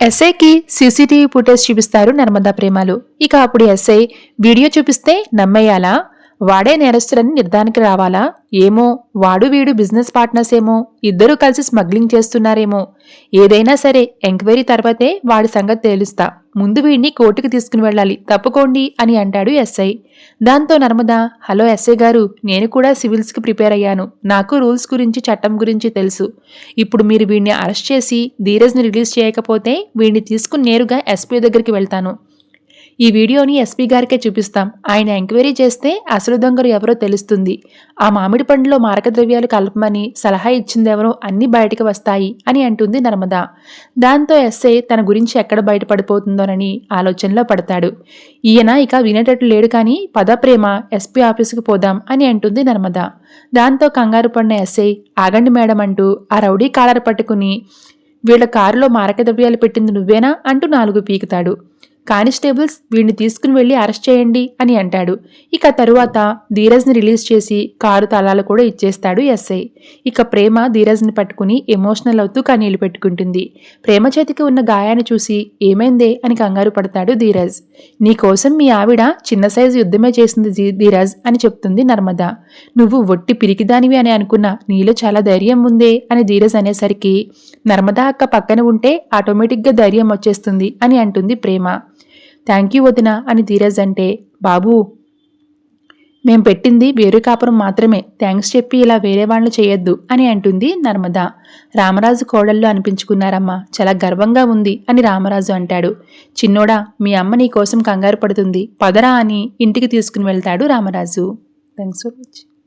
ఎస్ఐకి CCTV footage చూపిస్తారు నర్మదా ప్రేమలు. ఇక అప్పుడు ఎస్ఐ వీడియో చూపిస్తే నమ్మేయాలా, వాడే నేరస్తులని నిర్ధారణకి రావాలా, ఏమో వాడు వీడు బిజినెస్ పార్ట్నర్స్ ఏమో, ఇద్దరూ కలిసి స్మగ్లింగ్ చేస్తున్నారేమో, ఏదైనా సరే ఎంక్వైరీ తర్వాతే వాడి సంగతి తేలుస్తా, ముందు వీడిని కోర్టుకు తీసుకుని వెళ్ళాలి, తప్పుకోండి అని అంటాడు ఎస్ఐ. దాంతో నర్మద, హలో ఎస్ఐ గారు, నేను కూడా సివిల్స్కి ప్రిపేర్ అయ్యాను, నాకు రూల్స్ గురించి చట్టం గురించి తెలుసు. ఇప్పుడు మీరు వీడిని అరెస్ట్ చేసి ధీరజ్ని రిలీజ్ చేయకపోతే వీడిని తీసుకుని నేరుగా ఎస్పీ దగ్గరికి వెళ్తాను. ఈ వీడియోని ఎస్పీ గారికే చూపిస్తాం, ఆయన ఎంక్వైరీ చేస్తే అసలు దొంగలు ఎవరో తెలుస్తుంది. ఆ మామిడి పండులో మారకద్రవ్యాలు కలపమని సలహా ఇచ్చిందెవరో అన్నీ బయటకు వస్తాయి అని అంటుంది నర్మద. దాంతో ఎస్ఐ తన గురించి ఎక్కడ బయటపడిపోతుందోనని ఆలోచనలో పడతాడు. ఈయన ఇక వినేటట్లు లేడు, కానీ పద ప్రేమ ఎస్పీ ఆఫీసుకు పోదాం అని అంటుంది నర్మద. దాంతో కంగారు పడిన ఎస్ఐ, ఆగండి మేడం అంటూ ఆ రౌడీ కాలర్ పట్టుకుని, వీళ్ళ కారులో మారకద్రవ్యాలు పెట్టింది నువ్వేనా అంటూ 4 పీకుతాడు. కానిస్టేబుల్స్ వీడిని తీసుకుని వెళ్లి అరెస్ట్ చేయండి అని అంటాడు. ఇక తరువాత ధీరజ్ని రిలీజ్ చేసి కారు తాళాలు కూడా ఇచ్చేస్తాడు ఎస్ఐ. ఇక ప్రేమ ధీరజ్ని పట్టుకుని ఎమోషనల్ అవుతూ కన్నీళ్లు పెట్టుకుంటుంది. ప్రేమ చేతికి ఉన్న గాయాన్ని చూసి ఏమైందే అని కంగారు పడతాడు ధీరజ్. నీకోసం మీ ఆవిడ చిన్న సైజు యుద్ధమే చేసింది ధీరజ్ అని చెప్తుంది నర్మద. నువ్వు ఒట్టి పిరికిదానివి అని అనుకున్నా, నీలో చాలా ధైర్యం ఉందే అని ధీరజ్ అనేసరికి, నర్మదా అక్క పక్కన ఉంటే ఆటోమేటిక్గా ధైర్యం వచ్చేస్తుంది అని అంటుంది ప్రేమ. థ్యాంక్ యూ వదిన అని ధీరజ్ అంటే, బాబూ మేం పెట్టింది వేరే కాపురం మాత్రమే, థ్యాంక్స్ చెప్పి ఇలా వేరే వాళ్ళు చేయొద్దు అని అంటుంది నర్మద. రామరాజు కోడళ్ళు అనిపించుకున్నారమ్మా, చాలా గర్వంగా ఉంది అని రామరాజు అంటాడు. చిన్నోడా, మీ అమ్మ నీ కోసం కంగారు పడుతుంది, పదరా అని ఇంటికి తీసుకుని వెళ్తాడు రామరాజు. Thanks for watching.